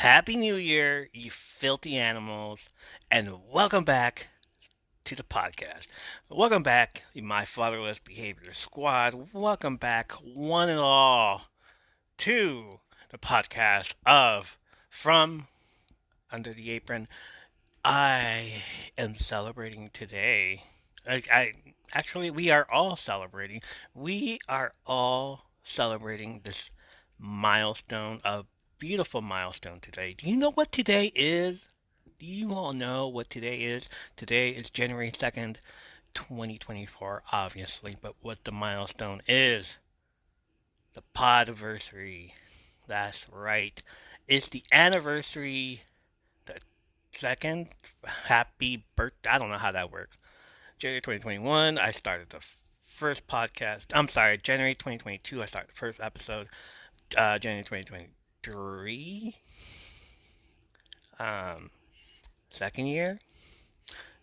Happy New Year, you filthy animals, and welcome back to the podcast. Welcome back, my fatherless behavior squad. Welcome back, one and all, to the podcast of From Under the Apron. I am celebrating today. Actually, we are all celebrating. We are all celebrating this milestone, a beautiful milestone today. Do you know what today is? Do you all know what today is? Today is January 2nd, 2024, obviously, but what the milestone is, the Podiversary. That's right. It's the anniversary, the second happy birthday. I don't know how that works. January 2021, I started the first podcast. I'm sorry, January 2022, I started the first episode. January 2023, um, second year.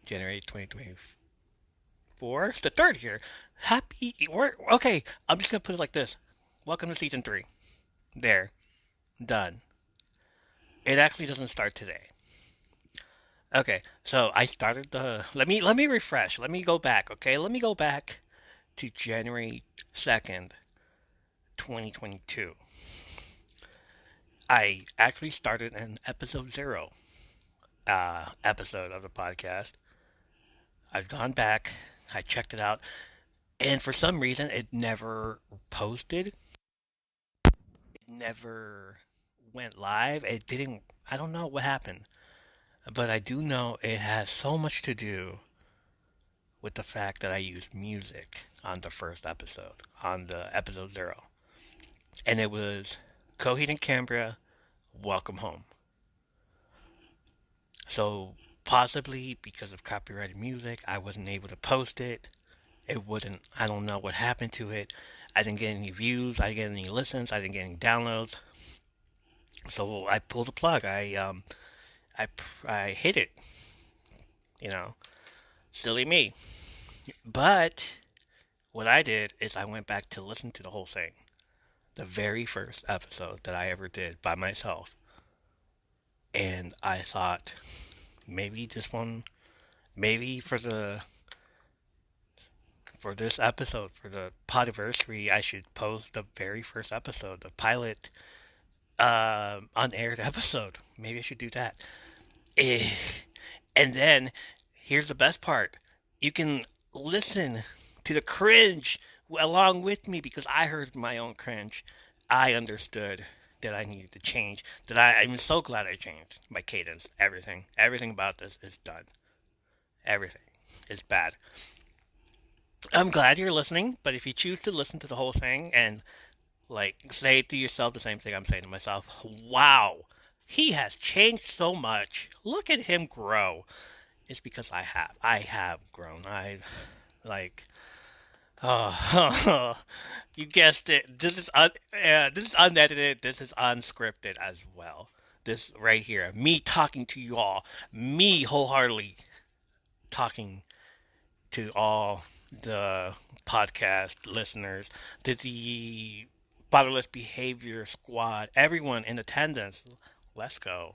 January 2024, the third year. Okay, I'm just gonna put it like this. Welcome to season three. There, done. It actually doesn't start today. Okay, so I started the. Let me refresh. Let me go back. Okay, let me go back to January 2nd, 2022. I actually started an episode zero episode of the podcast. I've gone back, I checked it out, and for some reason it never posted. It never went live. It didn't. I don't know what happened, but I do know it has so much to do with the fact that I used music on the first episode, on the episode zero, and it was Coheed and Cambria, Welcome Home. So possibly because of copyrighted music, I wasn't able to post it. It wouldn't. I don't know what happened to it. I didn't get any views. I didn't get any listens. I didn't get any downloads. So I pulled the plug. I hit it. You know, silly me. But what I did is I went back to listen to the whole thing, the very first episode that I ever did by myself, and I thought maybe this one, maybe for this episode, for the Podiversary, I should post the very first episode, the pilot unaired episode. Maybe I should do that. Eh, And then here's the best part: you can listen to the cringe along with me because I heard my own cringe. I understood that I needed to change. I'm so glad I changed my cadence. Everything about this is done. Everything is bad. I'm glad you're listening, but if you choose to listen to the whole thing and like say to yourself the same thing I'm saying to myself, wow, he has changed so much. Look at him grow. It's because I have. I have grown. I like. Oh, you guessed it. This is unedited. This is unscripted as well. This right here, me talking to you all, me wholeheartedly talking to all the podcast listeners, to the Fatherless Behavior Squad, everyone in attendance. Let's go.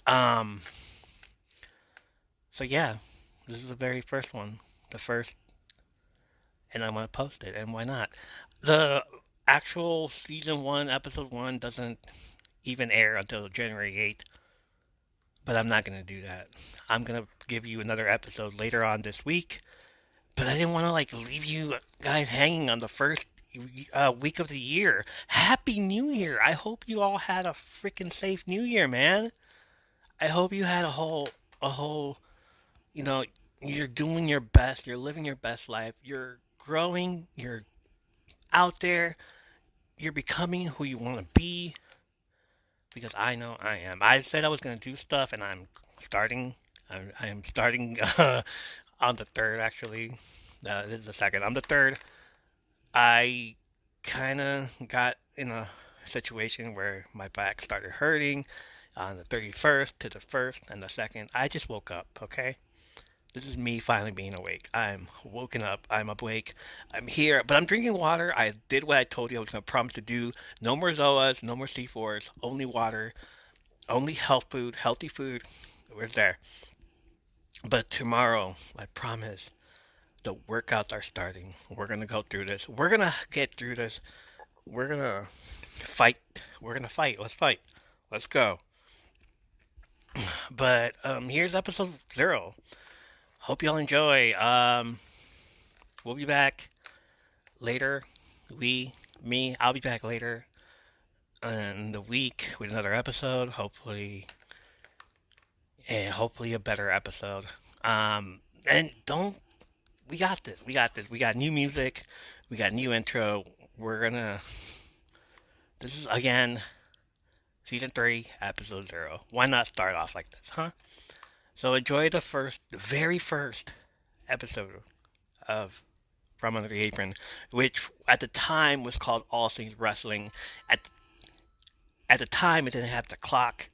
Um. So yeah, this is the very first one. The first, and I'm gonna post it. And why not? The actual season one, episode one, doesn't even air until January 8th. But I'm not gonna do that. I'm gonna give you another episode later on this week. But I didn't want to like leave you guys hanging on the first week of the year. Happy New Year! I hope you all had a freaking safe New Year, man. I hope you had a whole, you know, you're doing your best. You're living your best life. You're growing. You're out there. You're becoming who you want to be. Because I know I am. I said I was going to do stuff, and I'm starting. I'm starting on the third, actually. This is the second. On the third, I kind of got in a situation where my back started hurting on the 31st to the 1st and the 2nd. I just woke up, okay? This is me finally being awake. I'm woken up. I'm awake. I'm here, but I'm drinking water. I did what I told you I was going to promise to do. No more Zoas, no more C4s, only water, only healthy food. We're there. But tomorrow, I promise, the workouts are starting. We're going to go through this. We're going to get through this. We're going to fight. We're going to fight. Let's fight. Let's go. But here's episode 0. Hope y'all enjoy. We'll be back later. I'll be back later in the week with another episode. Hopefully a better episode. And don't, we got this. We got this. We got new music. We got new intro. We're gonna, this is again season 3, episode 0. Why not start off like this, huh? So enjoy the very first episode of From Under the Apron, which at the time was called All Things Wrestling. At the time, it didn't have the clock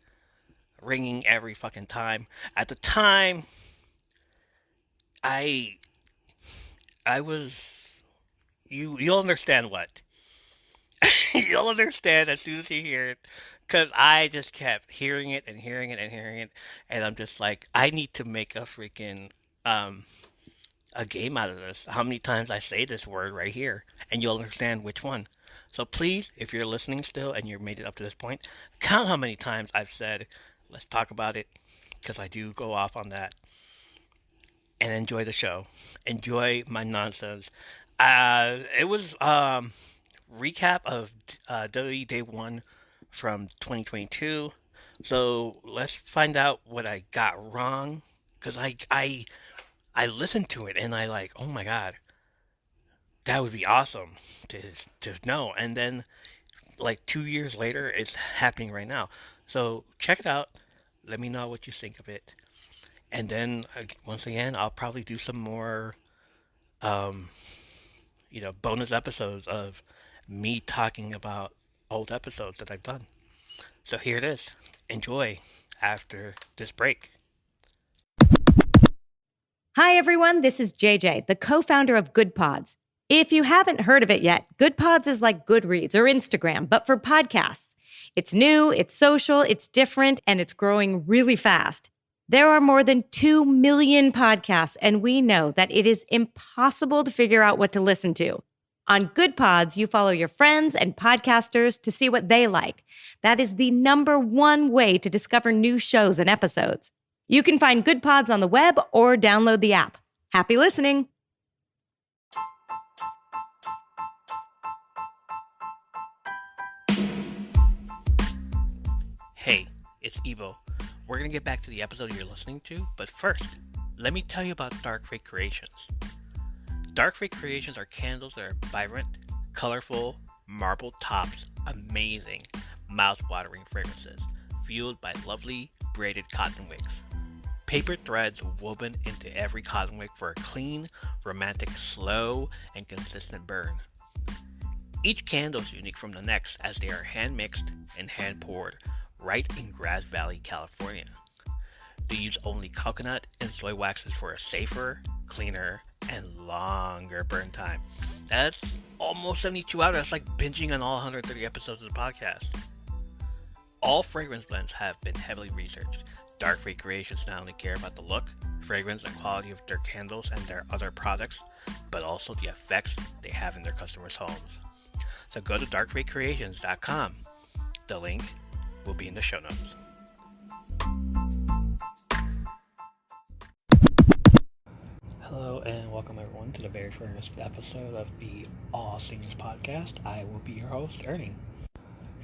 ringing every fucking time. At the time, I I was you'll understand what you'll understand as soon as you hear it, because I just kept hearing it and hearing it and hearing it, and I'm just like, I need to make a freaking um a game out of this. How many times I say this word right here, and you'll understand which one. So please, if you're listening still and you've made it up to this point, count how many times I've said, let's talk about it, because I do go off on that. And enjoy the show. Enjoy my nonsense. It was recap of WWE Day 1 from 2022. So let's find out what I got wrong. Because I listened to it and I like, oh my god, that would be awesome to know. And then like 2 years later, it's happening right now. So check it out. Let me know what you think of it. And then once again, I'll probably do some more, um, bonus episodes of me talking about old episodes that I've done. So here it is. Enjoy after this break. Hi, everyone. This is JJ, the co founder of Good Pods. If you haven't heard of it yet, Good Pods is like Goodreads or Instagram, but for podcasts. It's new, it's social, it's different, and it's growing really fast. There are more than 2 million podcasts, and we know that it is impossible to figure out what to listen to. On Good Pods, you follow your friends and podcasters to see what they like. That is the #1 way to discover new shows and episodes. You can find Good Pods on the web or download the app. Happy listening. Hey, it's Evo. We're going to get back to the episode you're listening to, but first, let me tell you about Dark Fate Creations. Dark Fate Creations are candles that are vibrant, colorful, marble tops, amazing, mouth-watering fragrances, fueled by lovely braided cotton wicks. Paper threads woven into every cotton wick for a clean, romantic, slow, and consistent burn. Each candle is unique from the next as they are hand-mixed and hand-poured right in Grass Valley, California. They use only coconut and soy waxes for a safer, cleaner, and longer burn time. That's almost 72 hours. That's like binging on all 130 episodes of the podcast. All fragrance blends have been heavily researched. Dark Fate Creations not only care about the look, fragrance, and quality of their candles and their other products, but also the effects they have in their customers' homes. So go to darkfatecreations.com. The link will be in the show notes. Hello and welcome everyone to the very first episode of the All Things Podcast. I will be your host, Ernie.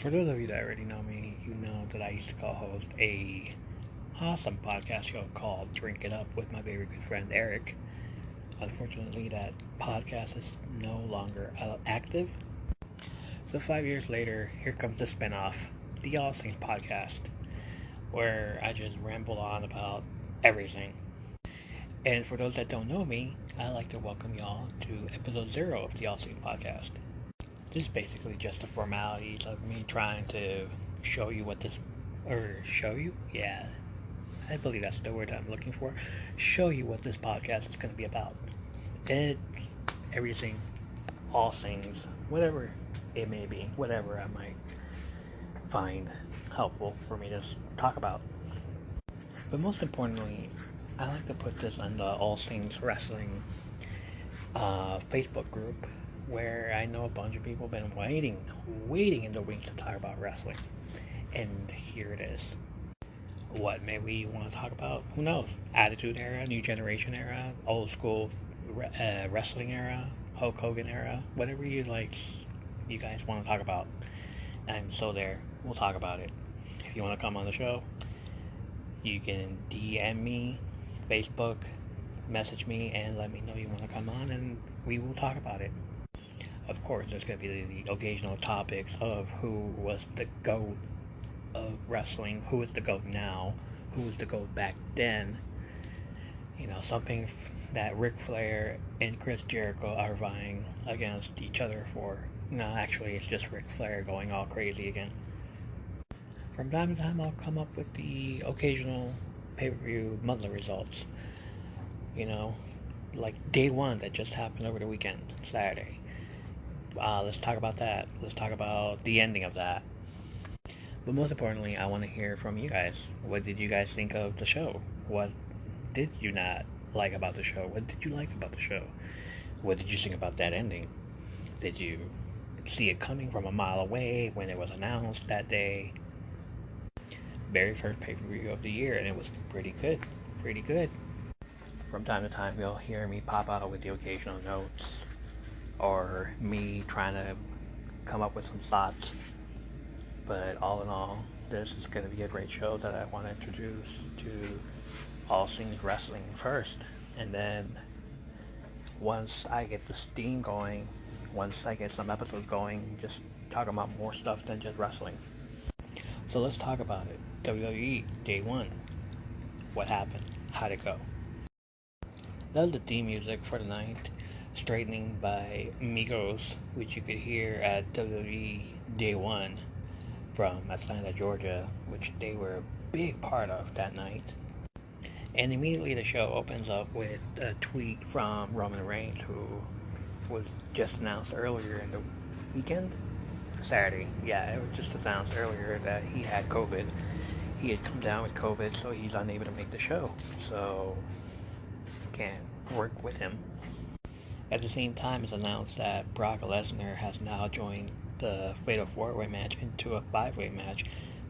For those of you that already know me, you know that I used to co-host a awesome podcast show called Drink It Up with my very good friend Eric. Unfortunately, that podcast is no longer active. So 5 years later, here comes the spinoff, the All Things Podcast, where I just ramble on about everything. And for those that don't know me, I'd like to welcome y'all to episode 0 of the All Things Podcast. This is basically just the formalities of me trying to show you what this, or show you? Yeah, I believe that's the word I'm looking for. Show you what this podcast is going to be about. It's everything, all things, whatever it may be, whatever I might find helpful for me to talk about. But most importantly, I like to put this on the All Things Wrestling Facebook group where I know a bunch of people have been waiting in the wings to talk about wrestling. And here it is. What maybe you want to talk about? Who knows? Attitude era, new generation era, old school wrestling era, Hulk Hogan era, whatever you like, you guys want to talk about. I'm so there. We'll talk about it. If you want to come on the show, you can DM me, Facebook, message me, and let me know you want to come on, and we will talk about it. Of course, there's going to be the occasional topics of who was the GOAT of wrestling, who is the GOAT now, who was the GOAT back then. You know, something that Ric Flair and Chris Jericho are vying against each other for. No, actually, it's just Ric Flair going all crazy again. From time to time, I'll come up with the occasional pay-per-view monthly results. You know, like day one that just happened over the weekend, Saturday. Let's talk about that. Let's talk about the ending of that. But most importantly, I want to hear from you guys. What did you guys think of the show? What did you not like about the show? What did you like about the show? What did you think about that ending? Did you see it coming from a mile away when it was announced that day? Very first pay-per-view of the year, and it was pretty good. Pretty good. From time to time, you'll hear me pop out with the occasional notes or me trying to come up with some thoughts. But all in all, this is going to be a great show that I want to introduce to all things wrestling first. And then once I get the steam going, once I get some episodes going, just talk about more stuff than just wrestling. So let's talk about it. WWE, day one. What happened? How'd it go? That was the theme music for the night. Straightening by Migos, which you could hear at WWE Day 1 from Atlanta, Georgia, which they were a big part of that night. And immediately the show opens up with a tweet from Roman Reigns, who was just announced earlier in the weekend. Saturday, yeah, it was just announced earlier that he had COVID. He had come down with COVID, so he's unable to make the show. So, can't work with him. At the same time, it's announced that Brock Lesnar has now joined the Fatal 4-Way match into a 5-way match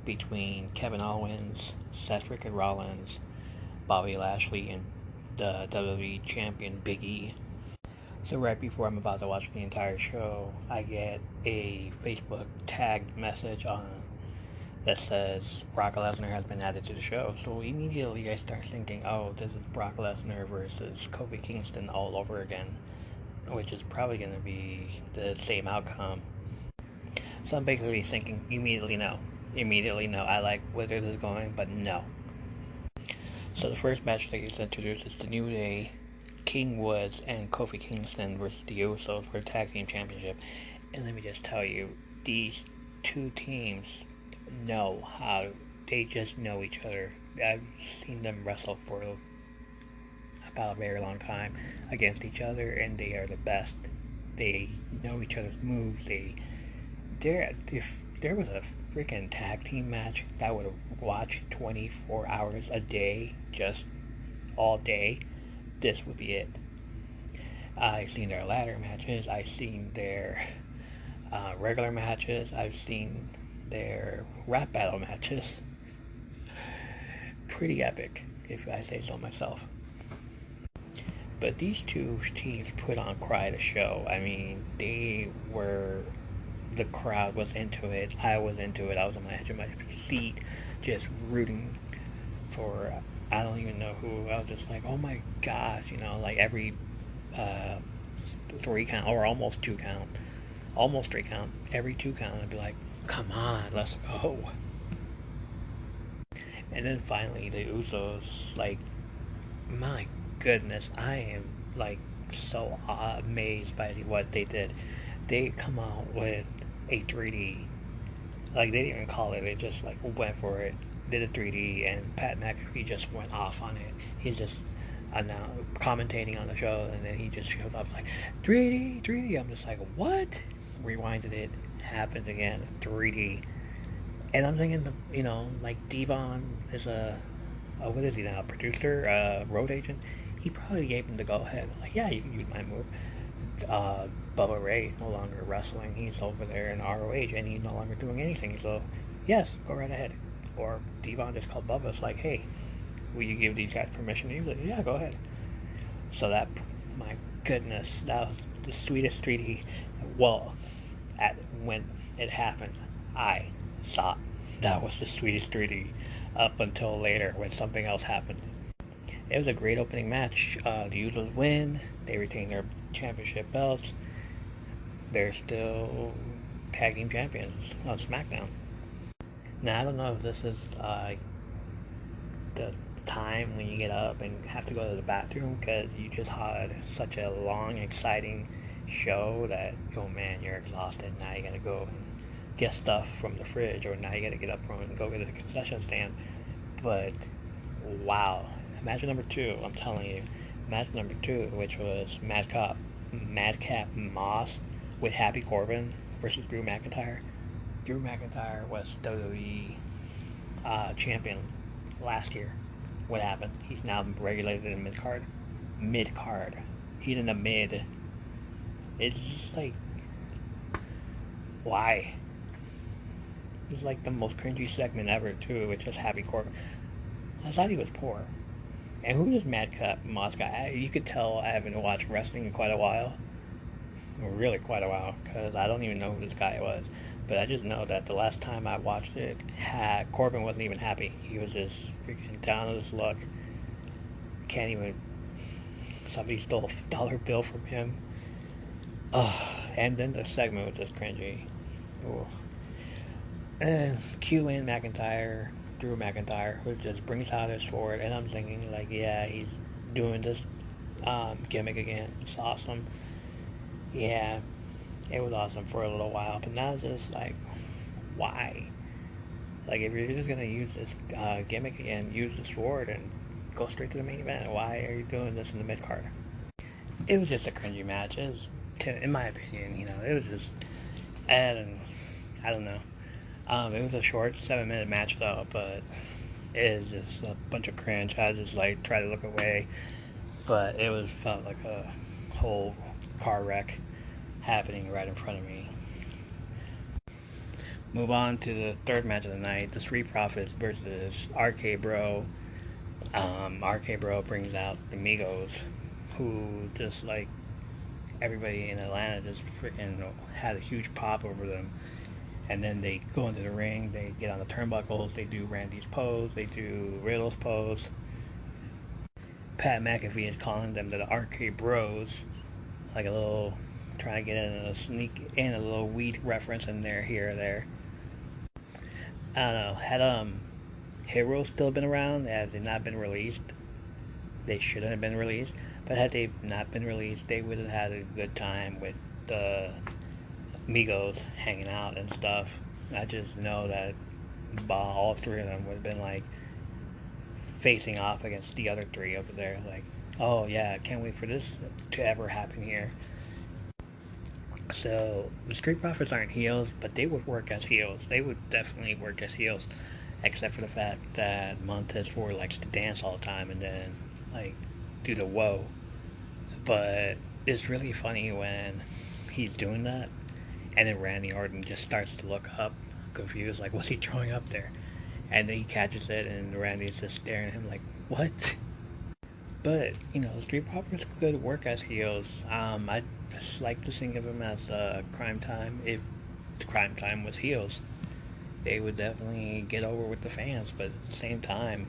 between Kevin Owens, Seth freaking Rollins, Bobby Lashley, and the WWE Champion Big E. So right before I'm about to watch the entire show, I get a Facebook tagged message on that says Brock Lesnar has been added to the show. So immediately I start thinking, oh, this is Brock Lesnar versus Kofi Kingston all over again, which is probably going to be the same outcome. So I'm basically thinking immediately no. Immediately no. I like where this is going, but no. So the first match that gets introduced is the New Day, King Woods, and Kofi Kingston versus the Usos for the Tag Team Championship. And let me just tell you, these two teams know how, they just know each other. I've seen them wrestle for about a very long time against each other, and they are the best. They know each other's moves. If there was a freaking tag team match that would have watched 24 hours a day, just all day, this would be it. I've seen their ladder matches. I've seen their regular matches. I've seen their rap battle matches. Pretty epic, if I say so myself. But these two teams put on quite a show. I mean, the crowd was into it. I was into it. I was on the edge of my seat, just rooting for, I don't even know who. I was just like, oh my gosh, like every 3 count, or almost 2 count, almost 3 count, every 2 count, I'd be like, come on, let's go. And then finally, the Usos, like, my goodness, I am like so amazed by what they did. They come out with a 3D, like they didn't even call it, they just like went for it. did a 3D, and Pat McAfee just went off on it. He's just now commentating on the show, and then he just shows up like 3D, 3D. I'm just like, what? Rewinded it, happened again, 3D. And I'm thinking, like Devon is what is he now? Producer, road agent. He probably gave him the go ahead. Like, yeah, you can use my move. Bubba Ray no longer wrestling. He's over there in ROH, and he's no longer doing anything. So, yes, go right ahead. Or Devon just called Bubba. It's like, hey, will you give these guys permission to use it? Yeah, go ahead. So that, my goodness, that was the sweetest 3D. Well, when it happened, I thought that was the sweetest 3D up until later when something else happened. It was a great opening match. The Usos win. They retain their championship belts. They're still tag team champions on SmackDown. Now I don't know if this is the time when you get up and have to go to the bathroom because you just had such a long, exciting show that, oh man, you're exhausted. Now you gotta go and get stuff from the fridge, or now you gotta get up and go to the concession stand. But wow, match number two, I'm telling you, match number two, which was Madcap Moss with Happy Corbin versus Drew McIntyre. Drew McIntyre was WWE champion last year. What happened? He's now regulated in mid card. Mid card. He's in the mid. It's just like, why? It's like the most cringy segment ever too, with just Happy Corbin. I thought he was poor. And who is Madcap Moss guy? You could tell I haven't watched wrestling in quite a while. Really quite a while, because I don't even know who this guy was. But I just know that the last time I watched it, Corbin wasn't even happy. He was just freaking down on his luck. Can't even. Somebody stole a dollar bill from him. And then the segment was just cringy. Ooh. And Q in McIntyre, Drew McIntyre, who just brings out his sword, and I'm thinking, like, yeah, he's doing this gimmick again. It's awesome. Yeah, it was awesome for a little while, but now it's just like, why? Like, if you're just gonna use this gimmick again, use the sword and go straight to the main event. Why are you doing this in the mid card? It was just a cringy match. It was, in my opinion, it was just, I don't know. It was a short 7-minute match though, but it was just a bunch of cringe. I just like tried to look away, but it felt like a whole car wreck happening right in front of me. Move on to the third match of the night: the Street Profits versus RK Bro. RK Bro brings out the Migos, who just like everybody in Atlanta just freaking had a huge pop over them. And then they go into the ring, they get on the turnbuckles, they do Randy's pose, they do Riddle's pose. Pat McAfee is calling them the RK Bros, like a little, trying to get in a sneak in a little weed reference in there, here or there. I don't know. Had Heroes still been around, had they not been released, they shouldn't have been released. But had they not been released, they would have had a good time with the Migos hanging out and stuff. I just know that all three of them would have been like facing off against the other three over there. Like, oh yeah, can't wait for this to ever happen here. So the Street Profits aren't heels, but they would work as heels. They would definitely work as heels, except for the fact that Montez Ford likes to dance all the time and then like do the whoa. But it's really funny when he's doing that, and then Randy Orton just starts to look up, confused, like, what's he throwing up there? And then he catches it, and Randy's just staring at him like, what? But, Street Profits could work as heels. I just like to think of them as Crime Time. If Crime Time was heels, they would definitely get over with the fans. But at the same time,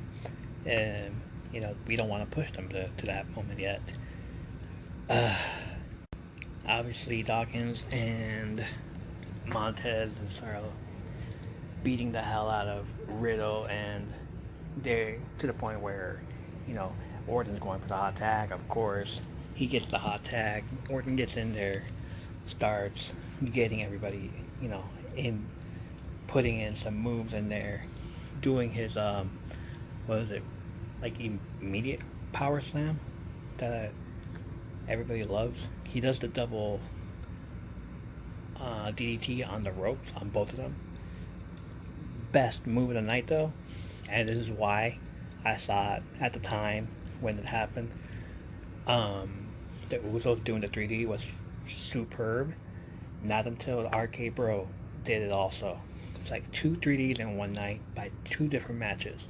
we don't want to push them to that moment yet. Obviously, Dawkins and Montez are beating the hell out of Riddle, and they're to the point where, Orton's going for the hot tag. Of course, he gets the hot tag. Orton gets in there, starts getting everybody, in putting in some moves in there. doing his what is it, like immediate power slam that everybody loves. He does the double DDT on the ropes on both of them. Best move of the night though, and this is why I saw it at the time when it happened. Um, the Usos doing the 3D was superb. Not until the RK Bro did it also. It's like two 3Ds in one night by two different matches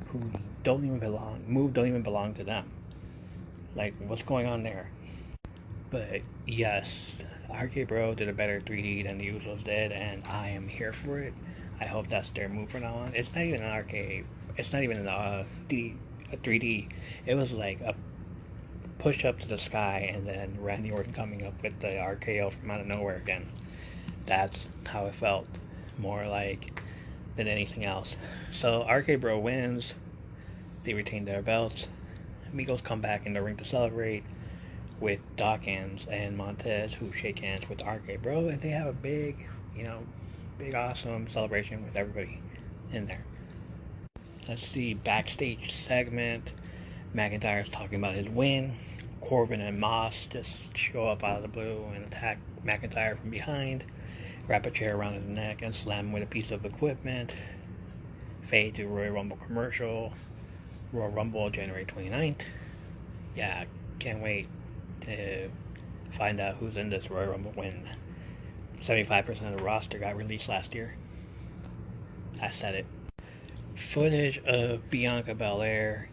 who don't even belong to them. Like, what's going on there? But yes, RK Bro did a better 3D than the Usos did, and I am here for it. I hope that's their move from now on. It's not even an RK. It's not even a 3D. It was like a push up to the sky, and then Randy Orton coming up with the RKO from out of nowhere again. That's how it felt, more like than anything else. So RK Bro wins. They retain their belts. Migos come back in the ring to celebrate with Dawkins and Montez, who shake hands with RK Bro, and they have a big, big awesome celebration with everybody in there. That's the backstage segment. McIntyre's talking about his win. Corbin and Moss just show up out of the blue and attack McIntyre from behind, wrap a chair around his neck, and slam him with a piece of equipment. Fade to Royal Rumble commercial. Royal Rumble January 29th. Yeah, can't wait to find out who's in this Royal Rumble when 75% of the roster got released last year. I said it. Footage of Bianca Belair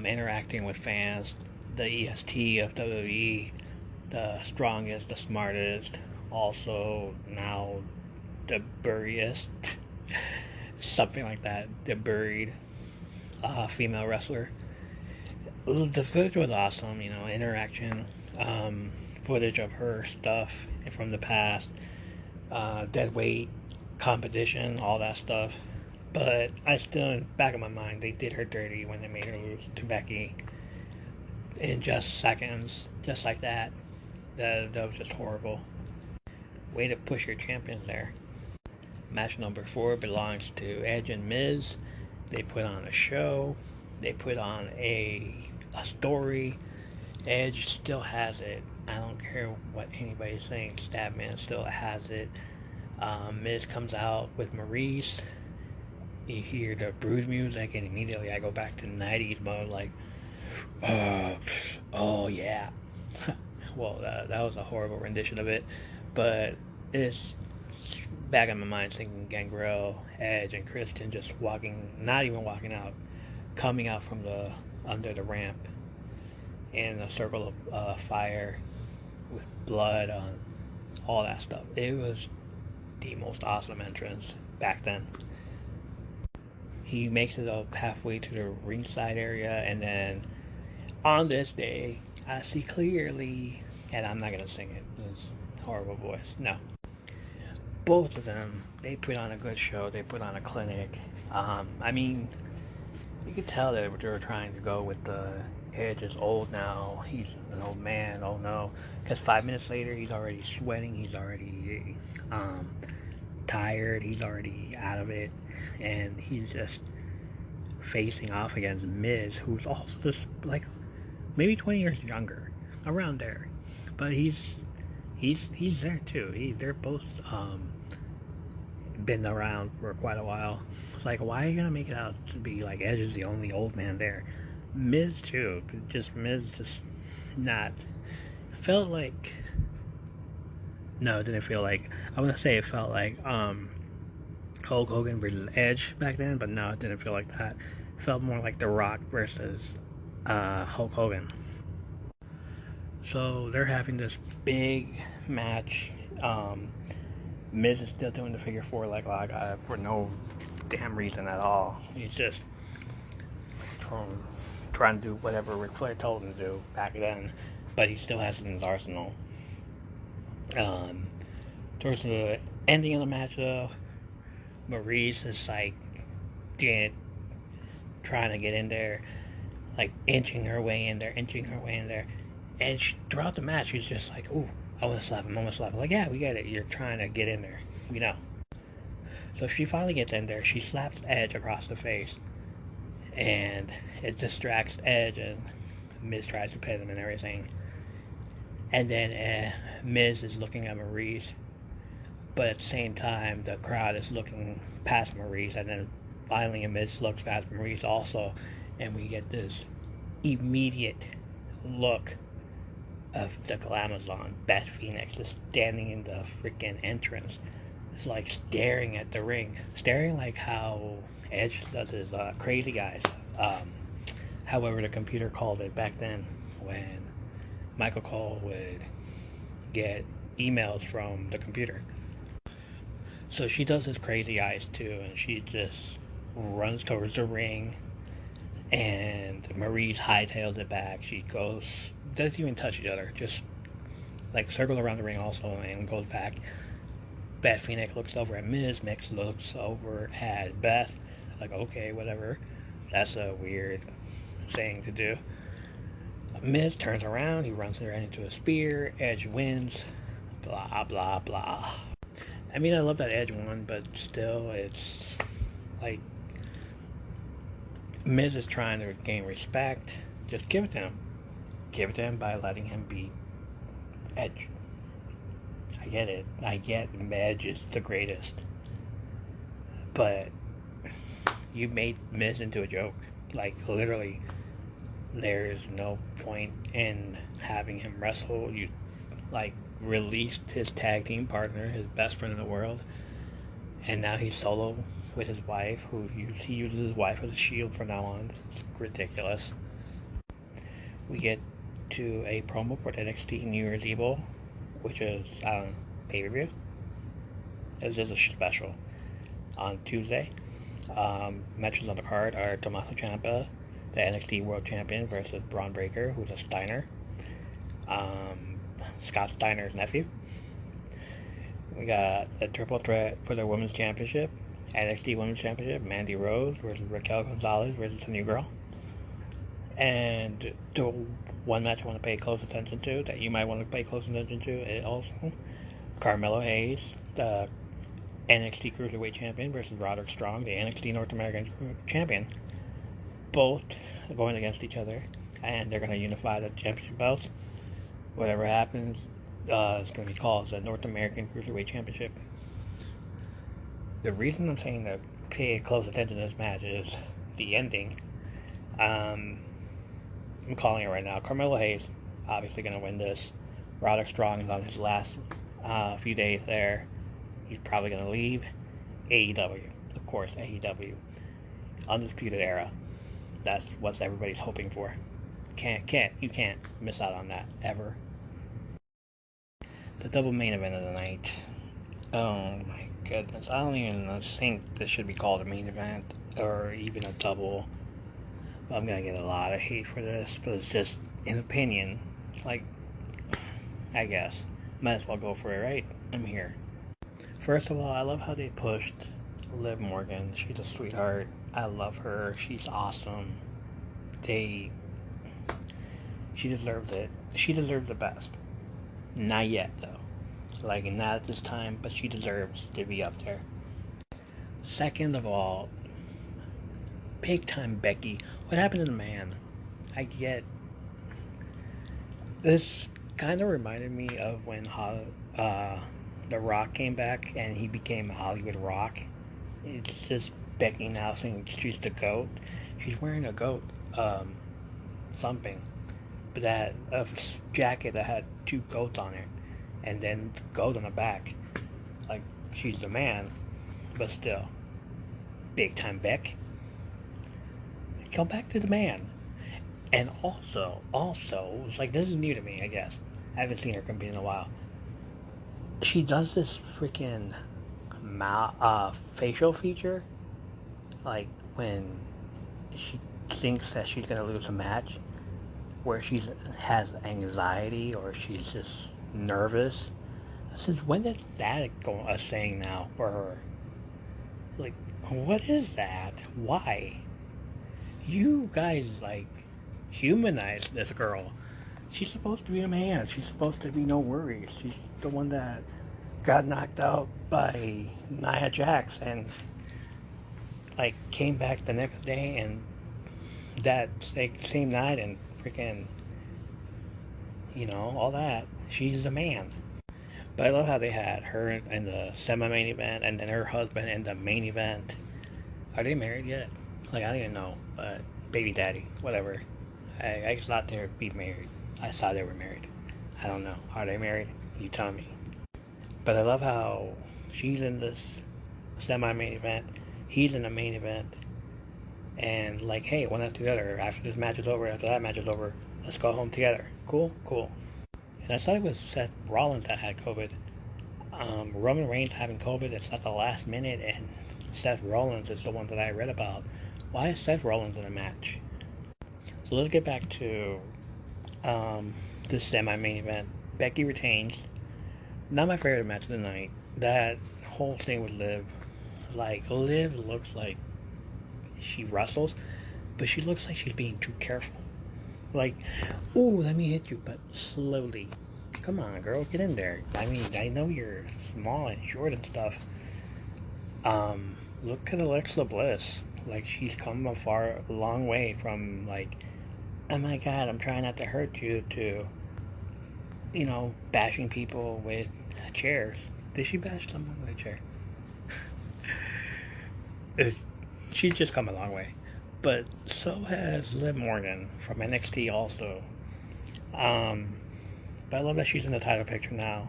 interacting with fans, the EST of WWE, the strongest, the smartest, also now the buriest, something like that, the buried female wrestler. The footage was awesome, interaction, footage of her stuff from the past, dead weight competition, all that stuff. But I still, in the back of my mind, they did her dirty when they made her lose to Becky in just seconds, just like that. That was just horrible. Way to push your champions there. Match number 4 belongs to Edge and Miz. They put on a show. They put on a story. Edge still has it. I don't care what anybody's saying. Stabman still has it. Miz comes out with Maurice. You hear the Brood music, and immediately I go back to 90s mode, like, oh yeah. Well, that was a horrible rendition of it, but it's back in my mind thinking Gangrel, Edge, and Christian just walking, not even walking out, coming out from the under the ramp in a circle of fire with blood on all that stuff. It was the most awesome entrance back then. He makes it up halfway to the ringside area, and then on this day, I see clearly, and I'm not gonna sing it. It's a horrible voice. No. Both of them, they put on a good show. They put on a clinic. I mean, you could tell that they were trying to go with the Edge is old now. He's an old man. Oh no. Because 5 minutes later, he's already sweating. He's already tired. He's already out of it. And he's just facing off against Miz, who's also just like maybe 20 years younger, around there. But he's there too. They're both been around for quite a while. It's like, why are you gonna make it out to be like Edge is the only old man there? Miz too, but Miz just not felt like. No, it didn't feel like. I want to say it felt like Hulk Hogan versus Edge back then, but no, it didn't feel like that. It felt more like The Rock versus Hulk Hogan. So they're having this big match. Miz is still doing the figure 4 leg lock for no damn reason at all. He's just trying to do whatever Ric Flair told him to do back then, but he still has it in his arsenal. Towards the ending of the match, though, Maurice is like trying to get in there, like inching her way in there, and throughout the match, she's just like, "Ooh, I want to slap him, I want to slap him." Like, yeah, we get it. You're trying to get in there, we know. So she finally gets in there. She slaps Edge across the face, and it distracts Edge, and Miz tries to pin him and everything. And then Miz is looking at Maurice, but at the same time, the crowd is looking past Maurice, and then finally Miz looks past Maurice also, and we get this immediate look of the Glamazon, Beth Phoenix, just standing in the freaking entrance. It's like staring at the ring, staring like how Edge does his crazy guys. However, the computer called it back then when Michael Cole would get emails from the computer. So she does his crazy eyes too, and she just runs towards the ring, and Maurice hightails it back. She goes, doesn't even touch each other, just like circles around the ring also and goes back. Beth Phoenix looks over at Miz, Mix looks over at Beth, like, okay, whatever. That's a weird thing to do. Miz turns around, he runs her into a spear, Edge wins, blah, blah, blah. I mean, I love that Edge won, but still, it's like Miz is trying to gain respect. Just give it to him. Give it to him by letting him beat Edge. I get it. I get Edge is the greatest. But you made Miz into a joke. Like, literally, there's no point in having him wrestle. You, like, released his tag team partner, his best friend in the world, and now he's solo with his wife, he uses his wife as a shield from now on. It's ridiculous. We get to a promo for NXT New Year's Evil, which is pay-per-view. This is a special on Tuesday. Matches on the card are Tommaso Ciampa, the NXT World Champion, versus Braun Breaker, who's a Steiner. Scott Steiner's nephew. We got a triple threat for the Women's Championship. NXT Women's Championship, Mandy Rose versus Raquel Gonzalez versus the New Girl. And the one match I want to pay close attention to, that you might want to pay close attention to, is also Carmelo Hayes, the NXT Cruiserweight Champion, versus Roderick Strong, the NXT North American Champion. Both going against each other, and they're going to unify the championship belts. Whatever happens, it's going to be called the North American Cruiserweight Championship. The reason I'm saying to pay close attention to this match is the ending. I'm calling it right now. Carmelo Hayes obviously going to win this. Roderick Strong is on his last few days there. He's probably going to leave. AEW, of course, AEW. Undisputed Era. That's what everybody's hoping for. You can't miss out on that ever. The double main event of the night. Oh my goodness, I don't even think this should be called a main event or even a double. I'm gonna get a lot of hate for this, but it's just an opinion. Like, I guess might as well go for it, right? I'm here. First of all, I love how they pushed Liv Morgan. She's a sweetheart. I love her. She's awesome. She deserves it. She deserves the best. Not yet, though. Like, not at this time, but she deserves to be up there. Second of all, big time Becky. What happened to the man? I get. This kind of reminded me of when The Rock came back and he became Hollywood Rock. It's just Becky now saying she's the GOAT. She's wearing a GOAT something, but that a jacket that had two goats on it, and then goat on the back. Like, she's the man, but still, big time Beck. Go back to the man. And also, it's like, this is new to me, I guess. I haven't seen her compete in a while. She does this freaking facial feature, like when she thinks that she's gonna lose a match, where she has anxiety or she's just nervous. Since when did that go a thing now for her? Like, what is that? Why? You guys, like, humanize this girl. She's supposed to be a man. She's supposed to be no worries. She's the one that got knocked out by Nia Jax and like came back the next day and that like, same night and freaking all that. She's a man. But I love how they had her in the semi-main event and then her husband in the main event. Are they married yet? Like I don't even know, but baby daddy, whatever. I thought they would be married. I thought they were married. I don't know. Are they married? You tell me. But I love how she's in this semi-main event. He's in the main event. And like, hey, one after the other. After this match is over, after that match is over, let's go home together. Cool, cool. And I thought it was Seth Rollins that had COVID. Roman Reigns having COVID, it's at the last minute, and Seth Rollins is the one that I read about. Why is Seth Rollins in a match? So let's get back to this semi-main event. Becky retains. Not my favorite match of the night. That whole thing with Liv. Like, Liv looks like she wrestles, but she looks like she's being too careful. Like, ooh, let me hit you, but slowly. Come on, girl, get in there. I mean, I know you're small and short and stuff. Look at Alexa Bliss. Like, she's come a long way from, like, oh my god, I'm trying not to hurt you, to, bashing people with chairs. Did she bash someone with a chair? She's just come a long way. But so has Liv Morgan from NXT also. But I love that she's in the title picture now.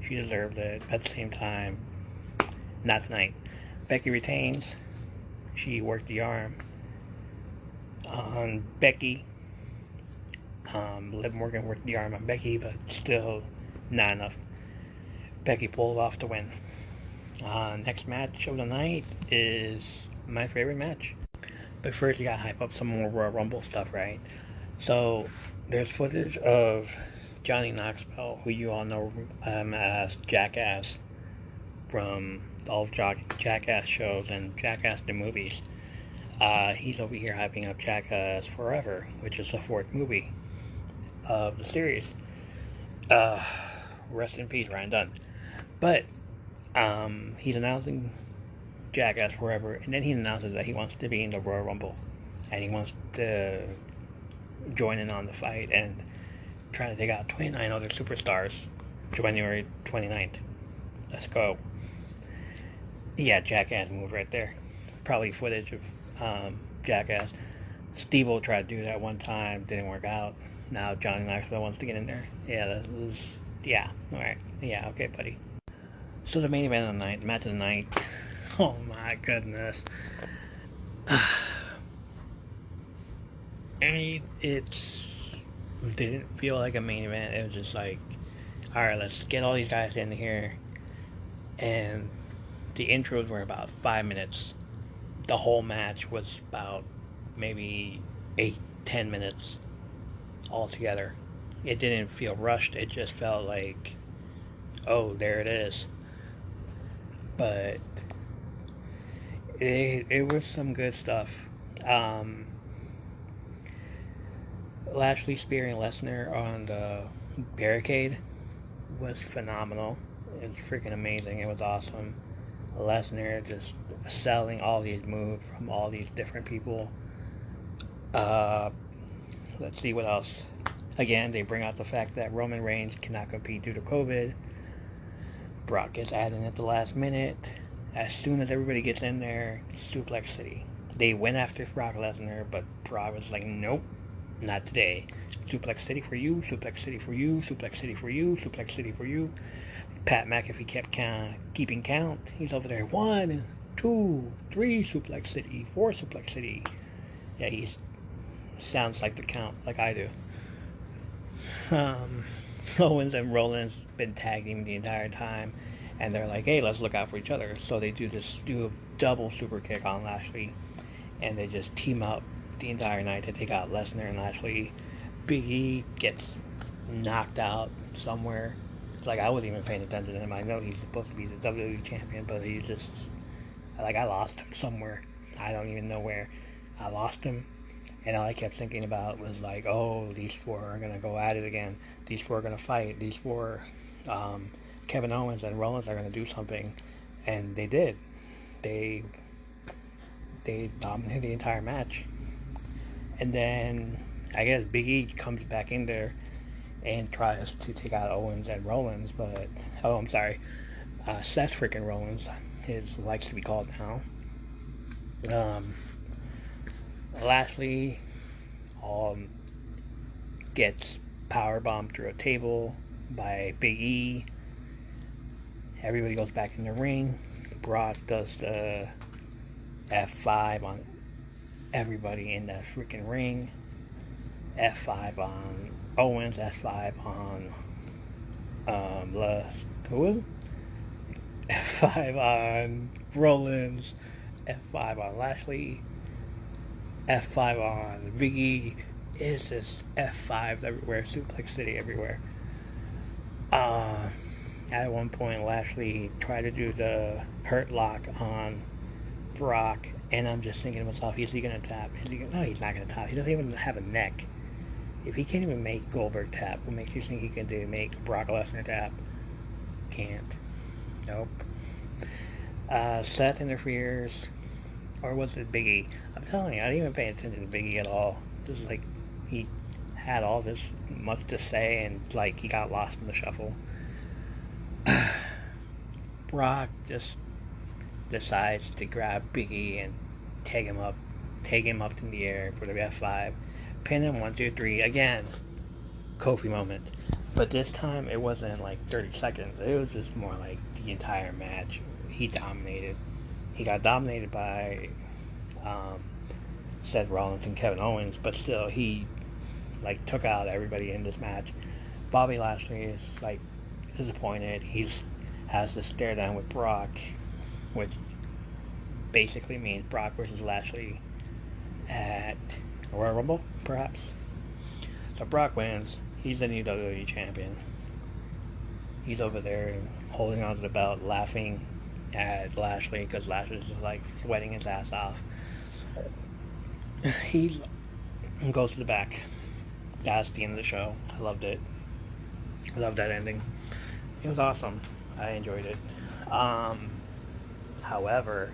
She deserved it. At the same time, not tonight. Becky retains. She worked the arm on Becky. Liv Morgan worked the arm on Becky, but still not enough. Becky pulled off the win. Next match of the night is my favorite match. But first, you gotta hype up some more Royal Rumble stuff, right? So, there's footage of Johnny Knoxville, who you all know as Jackass from all of Jackass shows and Jackass the movies. He's over here hyping up Jackass Forever, which is the fourth movie of the series. Rest in peace, Ryan Dunn. But he's announcing Jackass Forever, and then he announces that he wants to be in the Royal Rumble, and he wants to join in on the fight and try to take out 29 other superstars January 29th. Let's go. Yeah, Jackass move right there. Probably footage of Jackass. Steve-O tried to do that one time, didn't work out. Now Johnny Knoxville wants to get in there. Yeah, that was, yeah, alright. Yeah, okay, buddy. So the main event of the night, match of the night. Oh my goodness. I mean, didn't feel like a main event. It was just like, alright, let's get all these guys in here. And the intros were about 5 minutes. The whole match was about maybe 8-10 minutes altogether. It didn't feel rushed. It just felt like, oh, there it is. But it was some good stuff. Lashley spearing Lesnar on the barricade was phenomenal. It was freaking amazing. It was awesome. Lesnar just selling all these moves from all these different people. Let's see what else. Again, they bring out the fact that Roman Reigns cannot compete due to COVID. Brock gets added in at the last minute. As soon as everybody gets in there, Suplex City. They went after Brock Lesnar, but Brock was like, nope, not today. Suplex City for you, Suplex City for you, Suplex City for you, Suplex City for you. Pat McAfee kept keeping count. He's over there. 1, 2, 3 Suplex City, 4 Suplex City. Yeah, he sounds like the count, like I do. Owens and Rollins been tagging the entire time, and they're like, hey, let's look out for each other. So they do a double super kick on Lashley, and they just team up the entire night to take out Lesnar and Lashley. Big E gets knocked out somewhere. Like, I wasn't even paying attention to him. I know he's supposed to be the WWE champion, but he just, like, I lost him somewhere. I don't even know where. I lost him, and all I kept thinking about was like, oh, these four are gonna go at it again. These four are gonna fight. These four Kevin Owens and Rollins are going to do something, and they did. They they dominated the entire match, and then I guess Big E comes back in there and tries to take out Owens and Rollins, but oh, I'm sorry, Seth freaking Rollins, his likes to be called now. Um, Lashley um, gets power bombed through a table by Big E. Everybody goes back in the ring. Brock does the F5 on everybody in that freaking ring. F5 on Owens. F5 on who? F5 on Rollins. F5 on Lashley. F5 on Big E. It's just F5s everywhere. Suplex City everywhere. Uh, at one point, Lashley tried to do the Hurt Lock on Brock, and I'm just thinking to myself, is he going to tap? No, he's not going to tap. He doesn't even have a neck. If he can't even make Goldberg tap, what makes you think he can make Brock Lesnar tap? Can't. Nope. Seth interferes, or was it Big E? I'm telling you, I didn't even pay attention to Big E at all. Just like he had all this much to say, and like he got lost in the shuffle. Brock just decides to grab Big E and take him up in the air for the F5. Pin him 1, 2, 3 again. Kofi moment. But this time it wasn't like 30 seconds. It was just more like the entire match. He dominated. He got dominated by Seth Rollins and Kevin Owens, but still he like took out everybody in this match. Bobby Lashley is like disappointed. He's has to stare down with Brock, which basically means Brock versus Lashley at Royal Rumble, perhaps. So Brock wins. He's the new WWE champion. He's over there holding onto the belt, laughing at Lashley because Lashley's just like sweating his ass off. He goes to the back. That's the end of the show. I loved it. I loved that ending. It was awesome. I enjoyed it. However,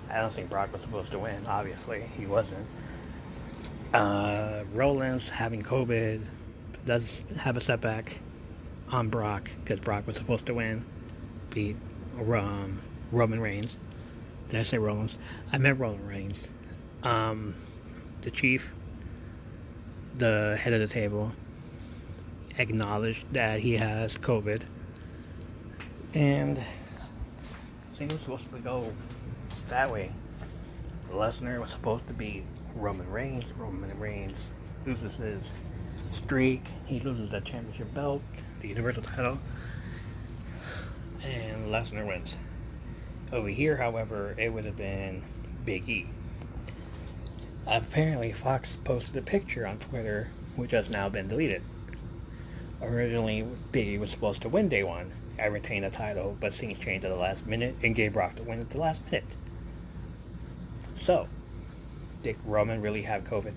I don't think Brock was supposed to win. Obviously, he wasn't. Rollins having COVID does have a setback on Brock because Brock was supposed to win, beat Roman Reigns. Did I say Rollins? I meant Roman Reigns. The Chief, the head of the table, acknowledged that he has COVID, and I think it was supposed to go that way. Lesnar was supposed to be Roman Reigns. Roman Reigns loses his streak. He loses that championship belt, the Universal title, and Lesnar wins. Over here, however, it would have been Big E. Apparently, Fox posted a picture on Twitter, which has now been deleted. Originally, Big E was supposed to win day one and retain the title, but things changed at the last minute and gave Brock the win at the last minute. So, did Roman really have COVID?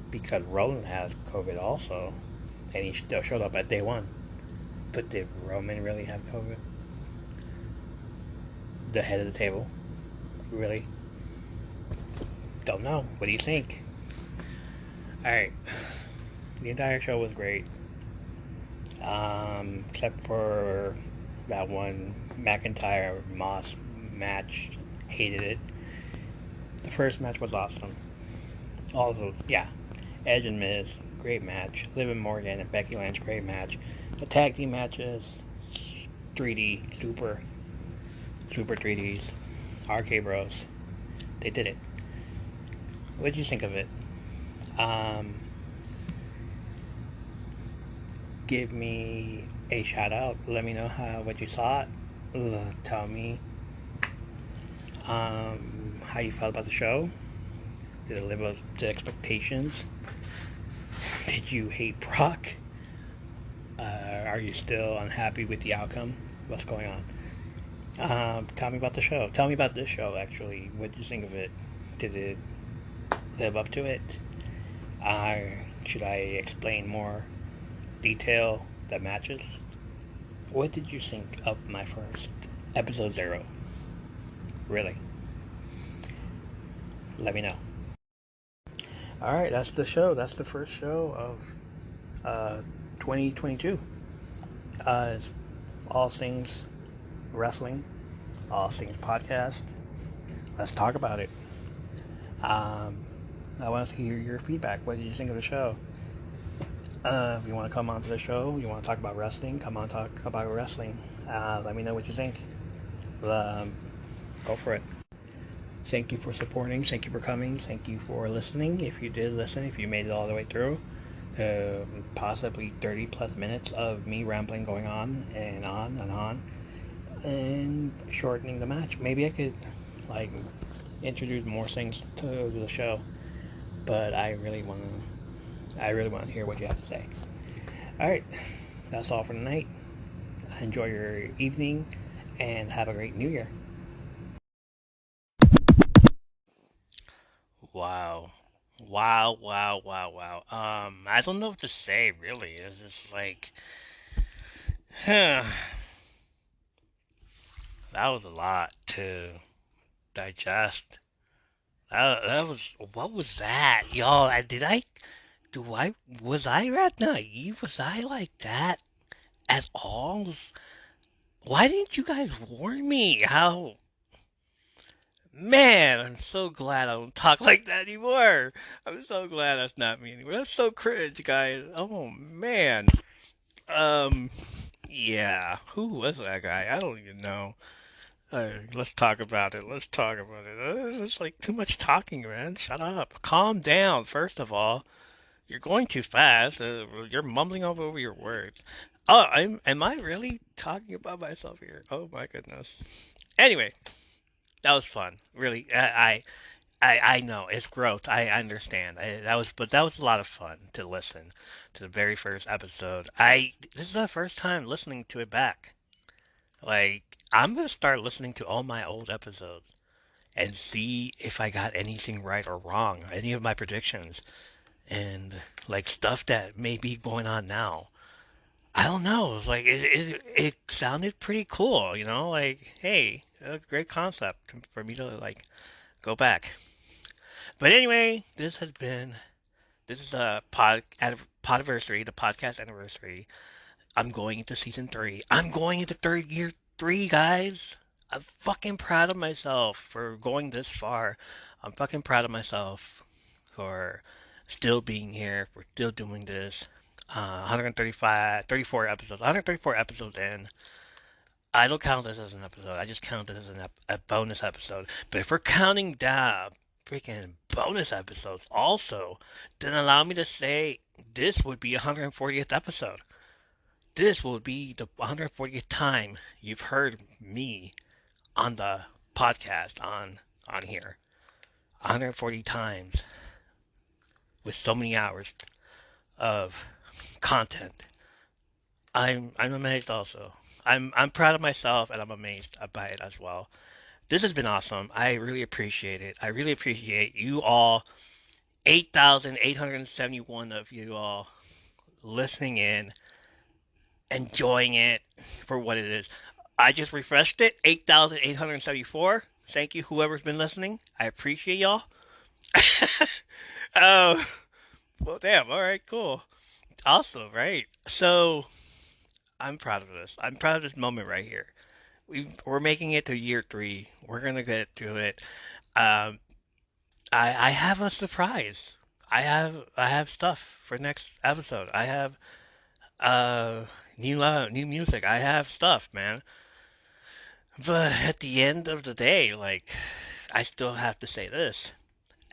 Because Roman has COVID also, and he still showed up at day one. But did Roman really have COVID? The head of the table? Really? Don't know. What do you think? Alright. The entire show was great. Except for that one McIntyre Moss match. Hated it. The first match was awesome. Also, yeah. Edge and Miz, great match. Liv and Morgan and Becky Lynch, great match. The tag team matches, 3D, super 3Ds. RK Bros. They did it. What did you think of it? Give me a shout out. Let me know what you thought. Tell me how you felt about the show. Did it live up to expectations? Did you hate Brock? Are you still unhappy with the outcome? What's going on? Tell me about the show. Tell me about this show, actually. What did you think of it? Did it live up to it? Should I explain more detail the matches? What did you think of my first episode zero? Really? Let me know. All right, that's the show. That's the first show of 2022. It's all things wrestling, all things podcast. Let's talk about it. Um, I want to hear your feedback. What did you think of the show? If you want to come onto the show, you want to talk about wrestling, come on talk about wrestling. Let me know what you think. Um, go for it. Thank you for supporting. Thank you for coming. Thank you for listening. If you did listen, if you made it all the way through, possibly 30 plus minutes of me rambling going on and on and on and shortening the match. Maybe I could like introduce more things to the show, but I really want to hear what you have to say. All right, that's all for tonight. Enjoy your evening and have a great new year. Wow. Wow, wow, wow, wow. I don't know what to say really. It's just like that was a lot to digest. That was what was that? Y'all, do I was I that naive? Was I like that at all? Why didn't you guys warn me? How Man, I'm so glad I don't talk like that anymore. I'm so glad that's not me anymore. That's so cringe, guys. Oh man. Um, yeah. Who was that guy? I don't even know. Let's talk about it. Let's talk about it. It's like too much talking, man. Shut up. Calm down. First of all, you're going too fast. You're mumbling over your words. Oh, am I really talking about myself here? Oh my goodness. Anyway, that was fun. Really, I know it's growth. I understand. That was a lot of fun to listen to the very first episode. This is the first time listening to it back. Like I'm gonna start listening to all my old episodes and see if I got anything right or wrong, any of my predictions, and like stuff that may be going on now. I don't know. Like it sounded pretty cool, you know. Like hey, a great concept for me to like go back. But anyway, this is the podiversary, the podcast anniversary. I'm going into season three. I'm going into third year three, guys. I'm fucking proud of myself for going this far. I'm fucking proud of myself for still being here, for still doing this. 135, 34 episodes, 134 episodes in. I don't count this as an episode. I just count this as a bonus episode. But if we're counting down freaking bonus episodes also, then allow me to say this would be 140th episode. This will be the 140th time you've heard me on the podcast on here. 140 times with so many hours of content. I'm amazed also. I'm proud of myself and I'm amazed by it as well. This has been awesome. I really appreciate it. I really appreciate you all, 8,871 of you all listening in, enjoying it for what it is. I just refreshed it, 8,874. Thank you, whoever's been listening. I appreciate y'all. Oh, well, damn. All right, cool. Awesome, right? So, I'm proud of this. I'm proud of this moment right here. We're making it to year three. We're going to get to it. Um, I have a surprise. I have stuff for next episode. I have new music. I have stuff, man. But at the end of the day, like I still have to say this.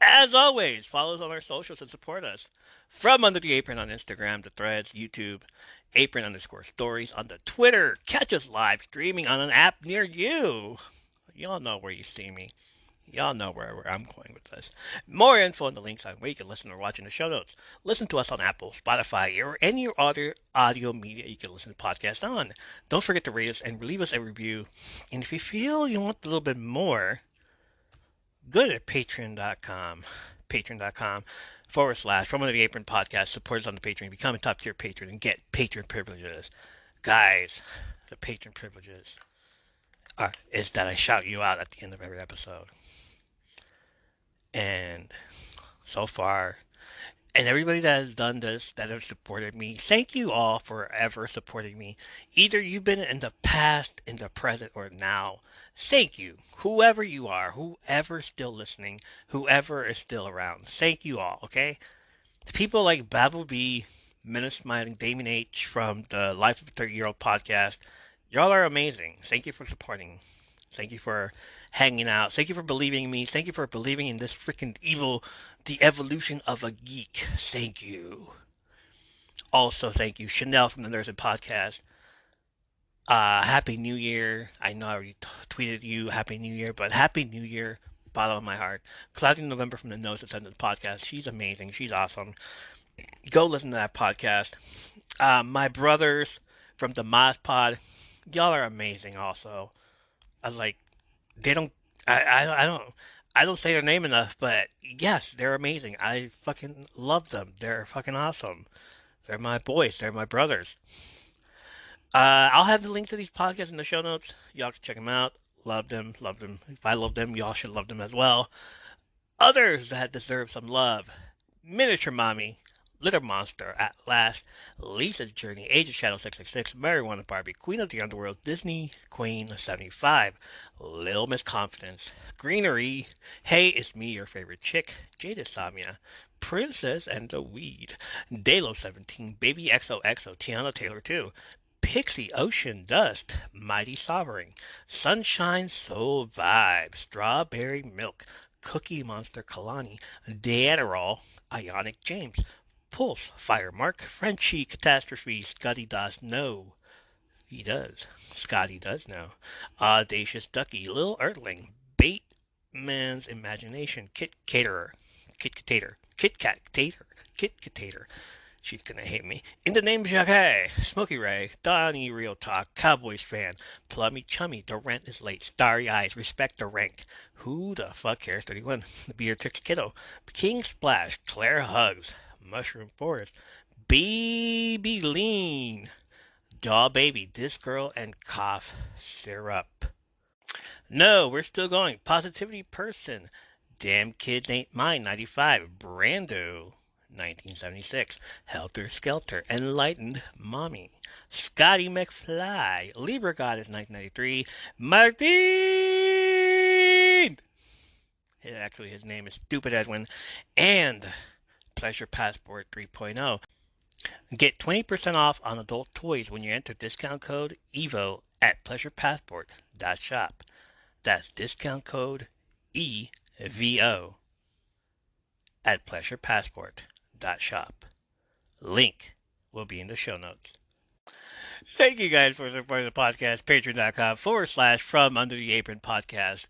As always, follow us on our socials and support us. From Under the Apron on Instagram, the Threads, YouTube, Apron underscore stories on the Twitter. Catch us live streaming on an app near you. Y'all know where you see me. Y'all know where I'm going with this. More info in the links on where you can listen or watch in the show notes. Listen to us on Apple, Spotify, or any other audio media you can listen to podcasts on. Don't forget to rate us and leave us a review. And if you feel you want a little bit more, go to patreon.com. Patreon.com / From Under the Apron podcast. Support us on the Patreon. Become a top tier patron and get patron privileges. Guys, the patron privileges is that I shout you out at the end of every episode. And so far, and everybody that has done this, that has supported me, thank you all for ever supporting me. Either you've been in the past, in the present, or now. Thank you. Whoever you are, whoever's still listening, whoever is still around. Thank you all, okay? The people like Babel B, Menace Smiling, Damien H from the Life of a 30-Year-Old podcast, y'all are amazing. Thank you for supporting. Thank you for hanging out. Thank you for believing in me. Thank you for believing in this freaking evil, the evolution of a geek. Thank you. Also, thank you, Chanel from the Nursing Podcast. Happy New Year. I know I already tweeted you Happy New Year, but Happy New Year, bottom of my heart. Cloudy November from the Nose Attendant Podcast. She's amazing. She's awesome. Go listen to that podcast. My brothers from the Moz Pod. Y'all are amazing also. I like they don't I don't say their name enough, but yes, they're amazing. I fucking love them. They're fucking awesome. They're my boys. They're my brothers. I'll have the link to these podcasts in the show notes. Y'all can check them out. Love them. Love them. If I love them, y'all should love them as well. Others that deserve some love. Miniature Mommy, Little Monster, At Last, Lisa's Journey, Age of Shadow 666, Marijuana Barbie, Queen of the Underworld, Disney Queen 75, Little Miss Confidence, Greenery, Hey, It's Me, Your Favorite Chick, Jada Samia, Princess and the Weed, Dalo 17, Baby XOXO, Tiana Taylor 2, Pixie Ocean Dust, Mighty Sovereign, Sunshine Soul Vibe, Strawberry Milk, Cookie Monster Kalani, Deadderall, Ionic James, Pulse, Firemark, Frenchie Catastrophe, Scotty does know. He does. Scotty does know. Audacious Ducky, Lil Ertling, Bateman's Imagination, Kit Caterer, Kit Catator, Kit Kat Cater, Kit Catator. She's gonna hate me. In the name of Jacques, Smokey Ray, Donnie Real Talk, Cowboys fan, Plummy Chummy, The Rent is Late, Starry Eyes, Respect the Rank. Who the fuck cares? 31. The Beer Tricks Kiddo, King Splash, Claire Hugs, Mushroom Forest, Baby Lean, Doll Baby, This Girl, and Cough Syrup. No, we're still going. Positivity Person. Damn Kids Ain't Mine, 95. Brando, 1976. Helter Skelter. Enlightened Mommy. Scotty McFly. Libra Goddess, 1993. Martin! Actually, his name is Stupid Edwin. And Pleasure Passport 3.0. Get 20% off on adult toys when you enter discount code EVO at pleasurepassport.shop. That's discount code EVO at pleasurepassport.shop. Link will be in the show notes. Thank you guys for supporting the podcast. Patreon.com// From Under the Apron podcast.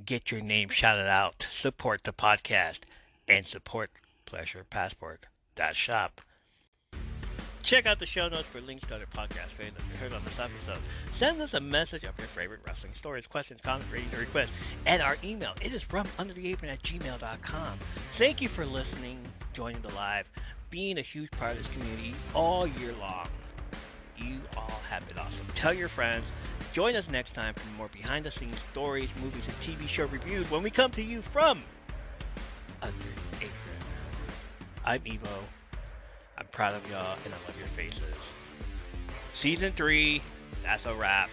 Get your name shouted out. Support the podcast and support pleasurepassport.shop. Check out the show notes for links to other podcasts that you heard on this episode. Send us a message of your favorite wrestling stories, questions, comments, ratings, or requests at our email. It is from undertheapron@gmail.com. Thank you for listening, joining the live, being a huge part of this community all year long. You all have been awesome. Tell your friends. Join us next time for more behind-the-scenes stories, movies, and TV show reviews when we come to you from Under the Apron. I'm Evo. I'm proud of y'all, and I love your faces. Season 3, that's a wrap.